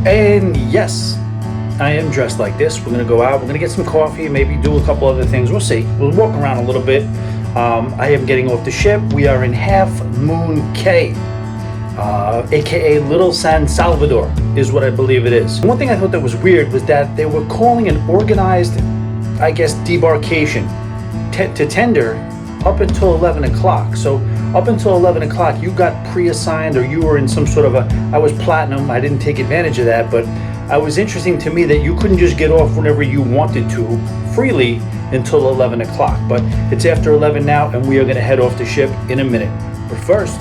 And yes, I am dressed like this. We're gonna go out, we're gonna get some coffee, maybe do a couple other things. We'll see. We'll walk around a little bit. I am getting off the ship. We are in Half Moon Cay, aka Little San Salvador, is what I believe it is. One thing I thought that was weird was that they were calling an organized, I guess, debarkation to tender up until 11 o'clock. So up until 11 o'clock, you got pre-assigned, or you were in some sort of I was platinum. I didn't take advantage of that, but it was interesting to me that you couldn't just get off whenever you wanted to freely until 11 o'clock. But it's after 11 now, and we are gonna head off the ship in a minute. But first,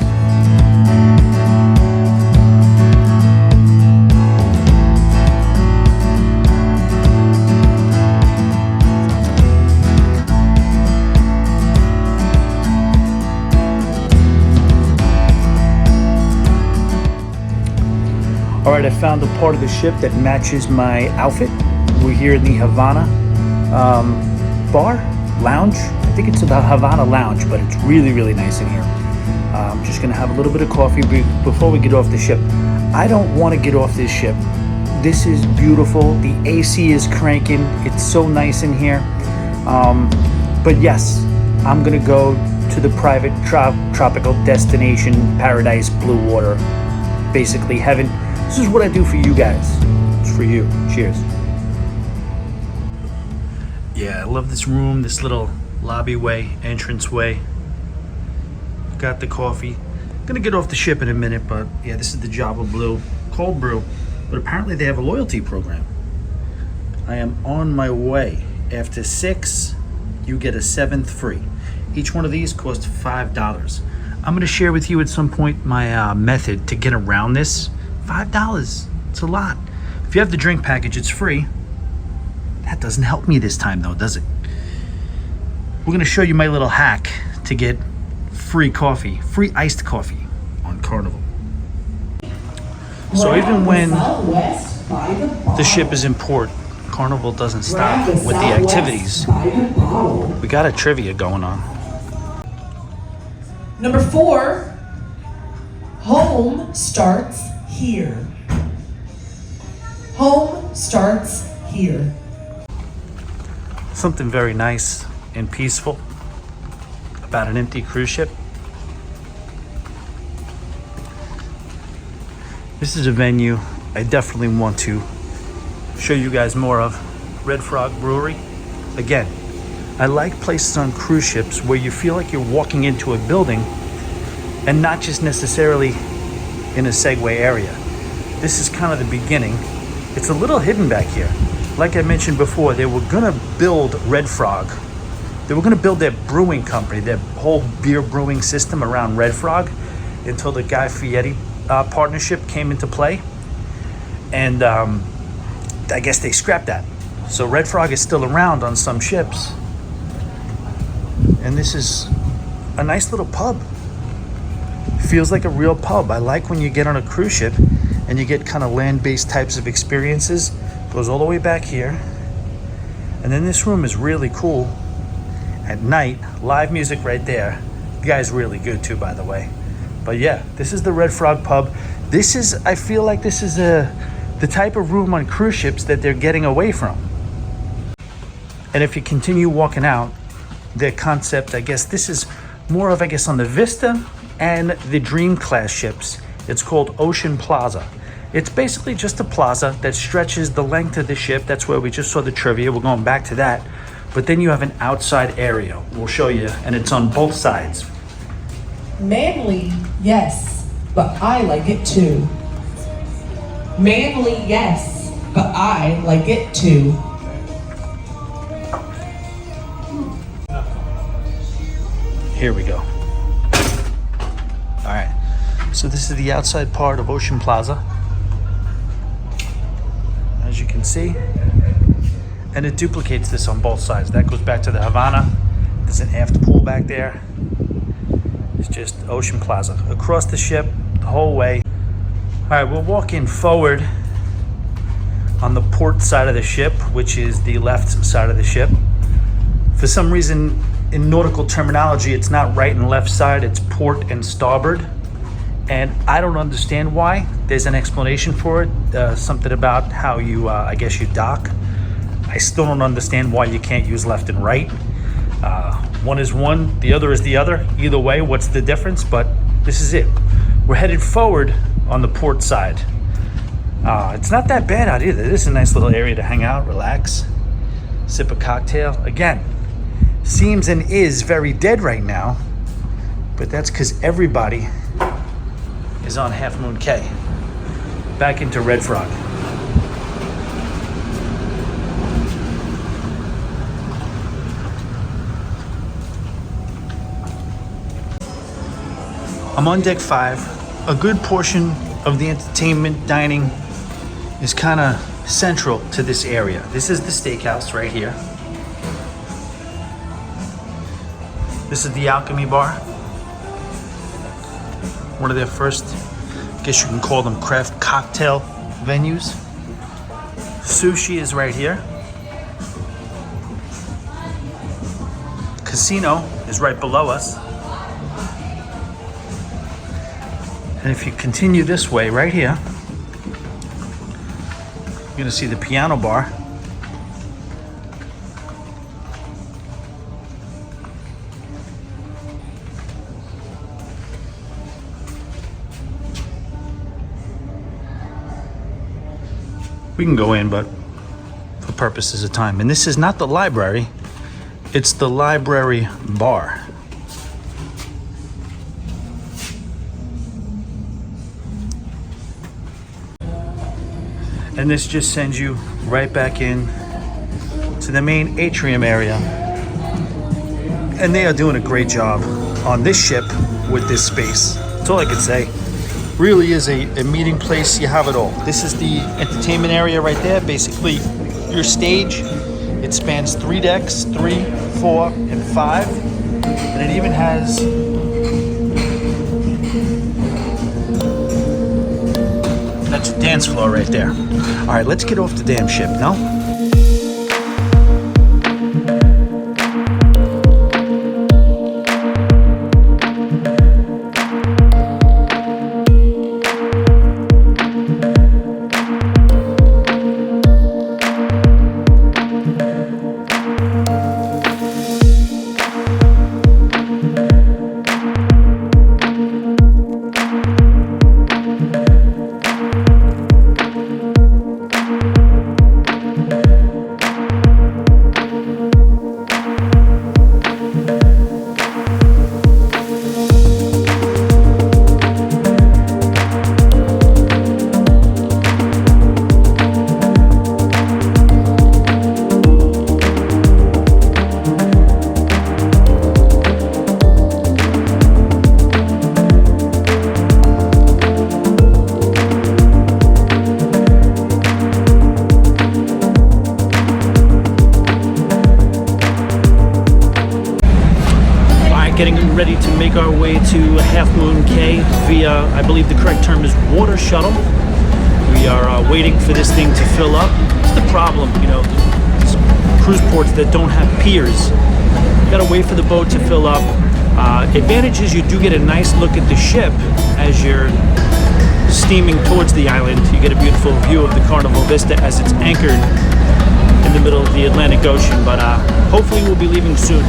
all right, I found a part of the ship that matches my outfit. We're here in the Havana lounge. I think it's the Havana lounge, but it's really, really nice in here. I'm just gonna have a little bit of coffee before we get off the ship. I don't want to get off this ship. This is beautiful. The AC is cranking. It's so nice in here. But yes, I'm gonna go to the private tropical destination, paradise, blue water, basically heaven. This is what I do for you guys. It's for you. Cheers. Yeah, I love this room, this little lobbyway, entranceway. Got the coffee. Gonna get off the ship in a minute, but yeah, this is the Java Blue cold brew. But apparently they have a loyalty program. I am on my way. After 6, you get a 7th free. Each one of these costs $5. I'm gonna share with you at some point my method to get around this. $5, it's a lot. If you have the drink package, it's free. That doesn't help me this time though, does it? We're gonna show you my little hack to get free coffee, free iced coffee on Carnival. So even when the ship is in port, Carnival doesn't stop with the activities. We got a trivia going on. Number 4, home starts here. Home starts here. Something very nice and peaceful about an empty cruise ship. This is a venue I definitely want to show you guys more of. Red Frog Brewery. Again, I like places on cruise ships where you feel like you're walking into a building and not just necessarily in a segue area. This is kind of the beginning. It's a little hidden back here. Like I mentioned before, they were gonna build Red Frog. They were gonna build their brewing company, their whole beer brewing system around Red Frog until the Guy Fieri partnership came into play. And I guess they scrapped that. So Red Frog is still around on some ships. And this is a nice little pub. Feels like a real pub. I like when you get on a cruise ship and you get kind of land-based types of experiences. Goes all the way back here. And then this room is really cool. At night, live music right there. The guy's really good too, by the way. But yeah, this is the Red Frog pub. I feel like this is the type of room on cruise ships that they're getting away from. And if you continue walking out, their concept, I guess this is more of, on the Vista and the Dream class ships. It's called Ocean Plaza. It's basically just a plaza that stretches the length of the ship. That's where we just saw the trivia. We're going back to that. But then you have an outside area. We'll show you, and it's on both sides. Manly, yes, but I like it too. Manly, yes, but I like it too. Here we go. All right, so this is the outside part of Ocean Plaza. As you can see, and it duplicates this on both sides. That goes back to the Havana. There's an aft pool back there. It's just Ocean Plaza. Across the ship, the whole way. All right, we're walking forward on the port side of the ship, which is the left side of the ship. For some reason, in nautical terminology, it's not right and left side, it's port and starboard. And I don't understand why. There's an explanation for it, something about how you, I guess you dock. I still don't understand why you can't use left and right. One is one, the other is the other. Either way, what's the difference? But this is it. We're headed forward on the port side. It's not that bad out either. This is a nice little area to hang out, relax, sip a cocktail. Again, seems and is very dead right now, but that's because everybody is on Half Moon Cay. Back into Red Frog. I'm on deck 5. A good portion of the entertainment dining is kind of central to this area. This is the steakhouse right here. This is the Alchemy Bar. One of their first, I guess you can call them craft cocktail venues. Sushi is right here. Casino is right below us. And if you continue this way right here, you're gonna see the piano bar. We can go in, but for purposes of time. And this is not the library, it's the library bar. And this just sends you right back in to the main atrium area. And they are doing a great job on this ship with this space. That's all I could say. Really is a meeting place. You have it all. This is the entertainment area right there. Basically, your stage. It spans 3 decks, 3, 4, and 5. And it even has that's a dance floor right there. All right, let's get off the damn ship, no? Getting ready to make our way to Half Moon Cay via, I believe the correct term is water shuttle. We are waiting for this thing to fill up. It's the problem, you know, these cruise ports that don't have piers. You gotta wait for the boat to fill up. Advantage is you do get a nice look at the ship as you're steaming towards the island. You get a beautiful view of the Carnival Vista as it's anchored in the middle of the Atlantic Ocean, but hopefully we'll be leaving soon.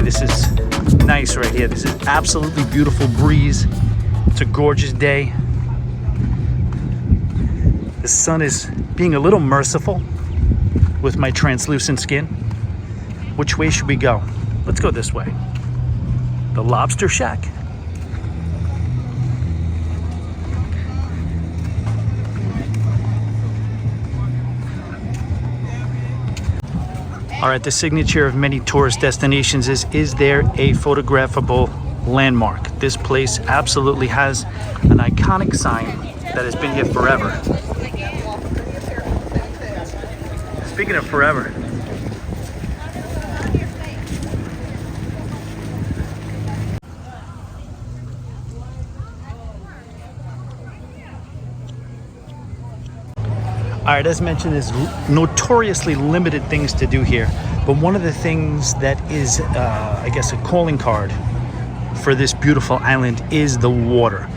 This is nice right here. This is absolutely beautiful breeze. It's a gorgeous day. The sun is being a little merciful with my translucent skin. which way should we go? Let's go this way. The Lobster Shack. All right, the signature of many tourist destinations is there a photographable landmark? This place absolutely has an iconic sign that has been here forever. Speaking of forever, all right, as mentioned, there's notoriously limited things to do here. But one of the things that is, I guess, a calling card for this beautiful island is the water.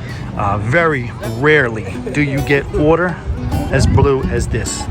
Very rarely do you get water as blue as this.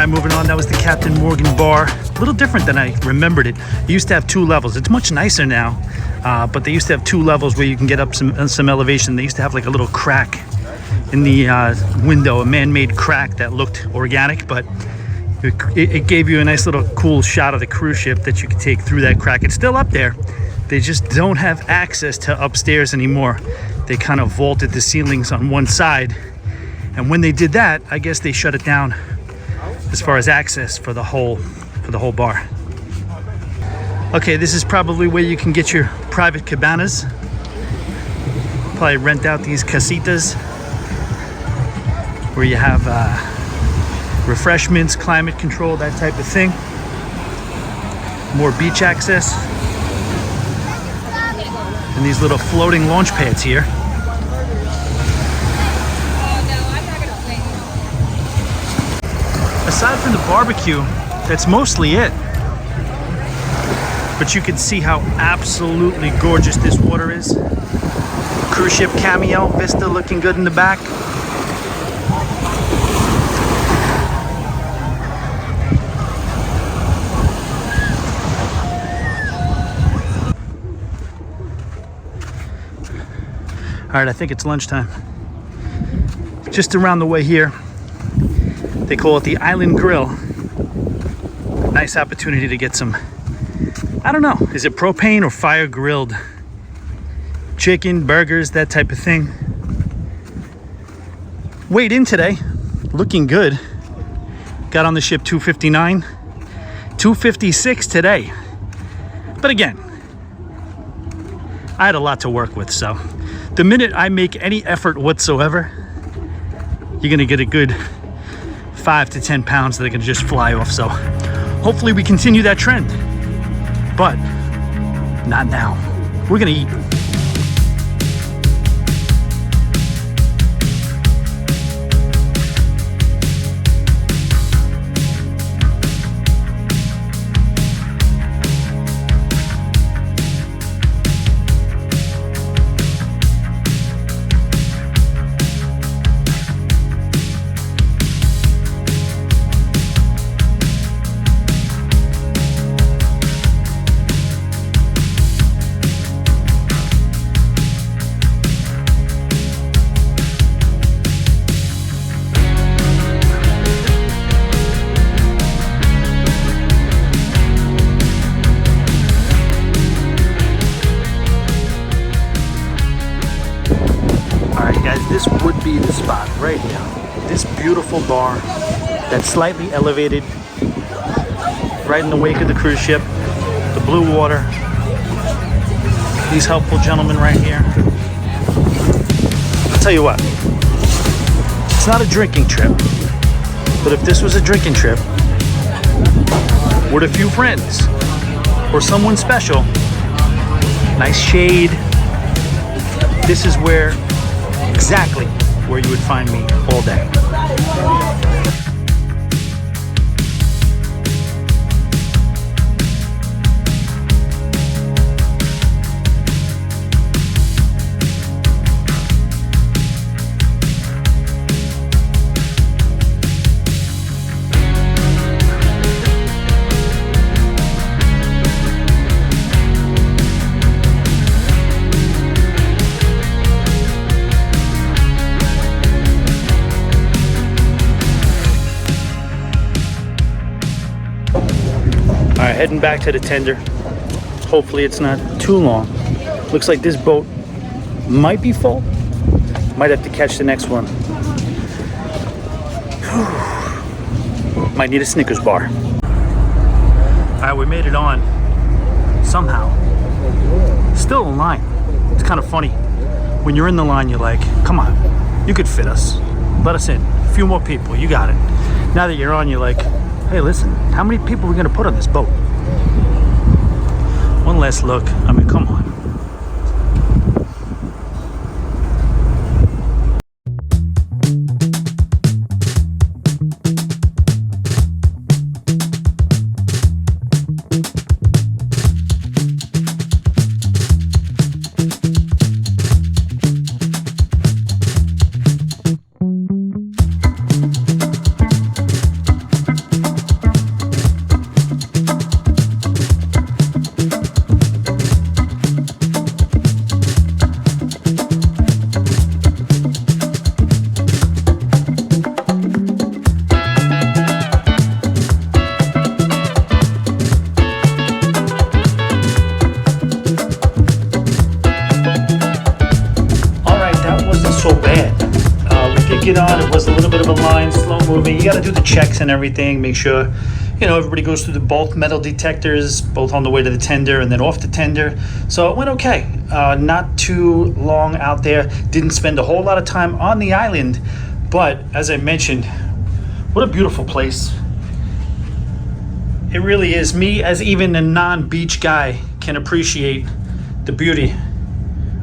Moving on, that was the Captain Morgan bar. A little different than I remembered it. It used to have 2 levels. It's much nicer now, but they used to have 2 levels where you can get up some elevation. They used to have like a little crack in the window, a man-made crack that looked organic, but it gave you a nice little cool shot of the cruise ship that you could take through that crack. It's still up there. They just don't have access to upstairs anymore. They kind of vaulted the ceilings on one side, and when they did that, I guess they shut it down as far as access for the whole bar. Okay, this is probably where you can get your private cabanas. Probably rent out these casitas where you have refreshments, climate control, that type of thing. More beach access. And these little floating launch pads here. Aside from the barbecue, that's mostly it. But you can see how absolutely gorgeous this water is. Cruise ship cameo, Vista looking good in the back. All right, I think it's lunchtime. Just around the way here, they call it the Island Grill. Nice opportunity to get some, I don't know, is it propane or fire grilled chicken, burgers, that type of thing. Weighed in today, looking good. Got on the ship 259, 256 today. But again, I had a lot to work with. So the minute I make any effort whatsoever, you're gonna get a good 5 to 10 pounds that are gonna just fly off. So hopefully we continue that trend, but not now. We're gonna eat. This would be the spot right here. This beautiful bar that's slightly elevated, right in the wake of the cruise ship, the blue water, these helpful gentlemen right here. I'll tell you what, it's not a drinking trip, but if this was a drinking trip with a few friends or someone special, nice shade, this is where exactly where you would find me all day. All right, heading back to the tender. Hopefully it's not too long. Looks like this boat might be full. Might have to catch the next one. Might need a Snickers bar. All right, we made it on somehow. Still in line. It's kind of funny. When you're in the line, you're like, come on, you could fit us. Let us in. A few more people, you got it. Now that you're on, you're like, hey, listen, how many people are we gonna put on this boat? One last look. I mean, come on. On, it was a little bit of a line, slow moving. You got to do the checks and everything, make sure everybody goes through the both metal detectors, both on the way to the tender and then off the tender. So it went okay. Not too long out there, didn't spend a whole lot of time on the island, but as I mentioned, what a beautiful place. It really is. Me, as even a non-beach guy, can appreciate the beauty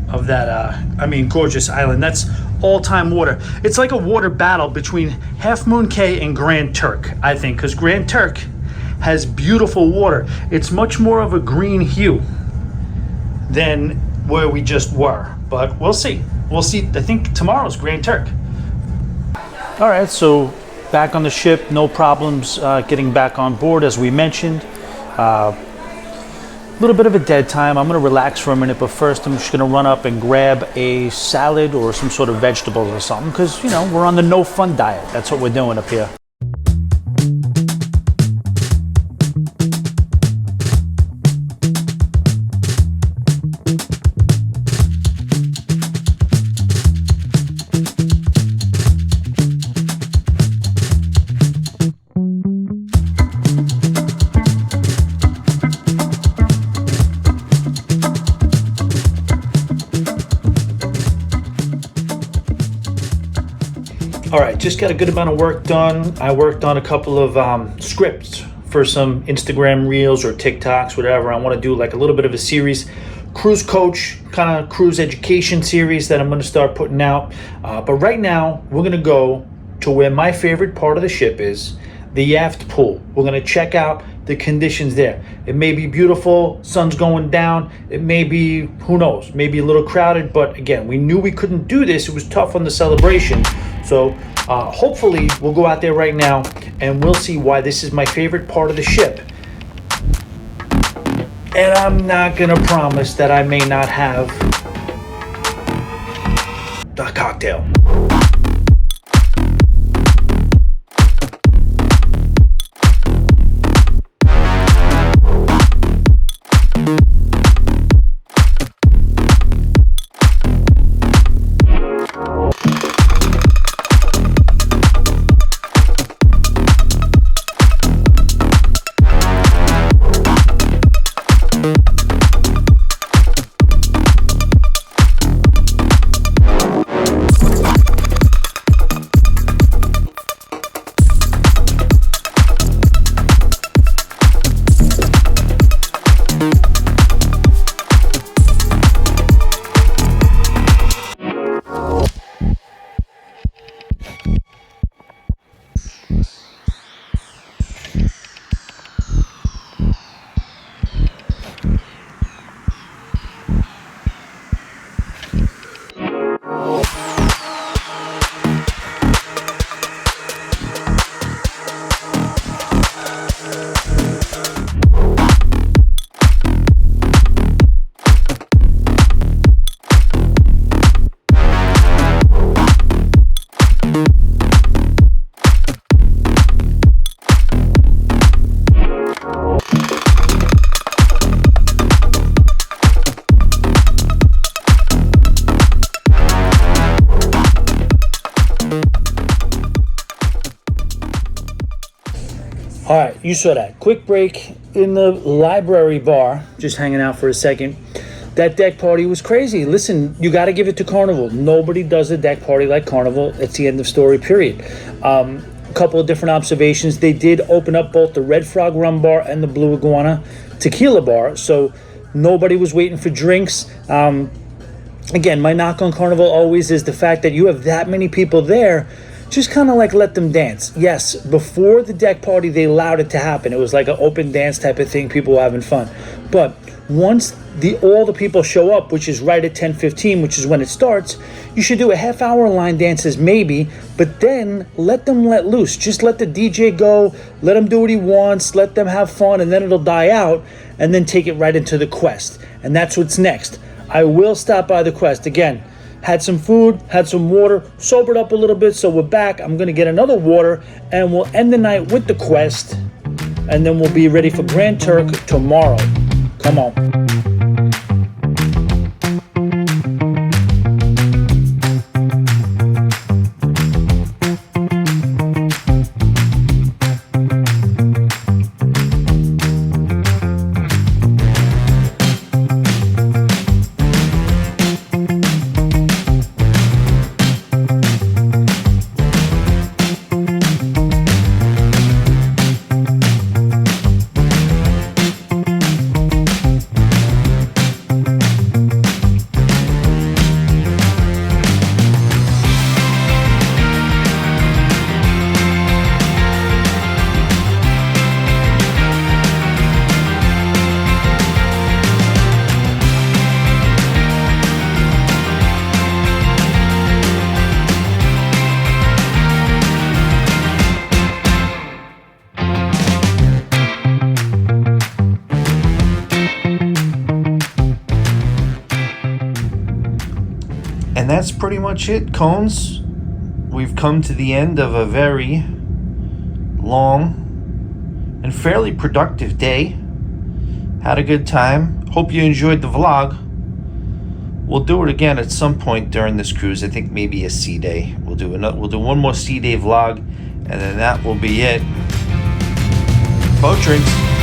of that gorgeous island. That's all-time water. It's like a water battle between Half Moon Cay and Grand Turk, I think, because Grand Turk has beautiful water. It's much more of a green hue than where we just were, but we'll see. I think tomorrow's Grand Turk. All right, so back on the ship, no problems getting back on board, as we mentioned. A little bit of a dead time. I'm going to relax for a minute, but first I'm just going to run up and grab a salad or some sort of vegetables or something, because, we're on the no fun diet. That's what we're doing up here. All right, just got a good amount of work done. I worked on a couple of scripts for some Instagram reels or TikToks, whatever. I want to do like a little bit of a series, cruise coach, kind of cruise education series that I'm going to start putting out. But right now, we're going to go to where my favorite part of the ship is, the aft pool. We're going to check out the conditions there. It may be beautiful, sun's going down. It may be, who knows, maybe a little crowded. But again, we knew we couldn't do this. It was tough on the celebration. So hopefully we'll go out there right now and we'll see why this is my favorite part of the ship. And I'm not gonna promise that I may not have a cocktail. All right, you saw that. Quick break in the library bar, just hanging out for a second. That deck party was crazy. Listen, you got to give it to Carnival. Nobody does a deck party like Carnival. It's the end of story, period. A couple of different observations. They did open up both the Red Frog Rum Bar and the Blue Iguana Tequila Bar, so nobody was waiting for drinks. Again, my knock on Carnival always is the fact that you have that many people there. Just kind of like let them dance. Yes, before the deck party, they allowed it to happen. It was like an open dance type of thing. People were having fun. But once all the people show up, which is right at 10:15, which is when it starts, you should do a half-hour line dances maybe, but then let them let loose. Just let the DJ go. Let him do what he wants. Let them have fun, and then it'll die out, and then take it right into the quest. And that's what's next. I will stop by the quest again. Had some food, had some water, sobered up a little bit, so we're back. I'm going to get another water, and we'll end the night with the quest, and then we'll be ready for Grand Turk tomorrow. Come on. And that's pretty much it, Cones. We've come to the end of a very long and fairly productive day. Had a good time. Hope you enjoyed the vlog. We'll do it again at some point during this cruise. I think maybe a sea day. We'll do one more sea day vlog, and then that will be it. Boat drinks.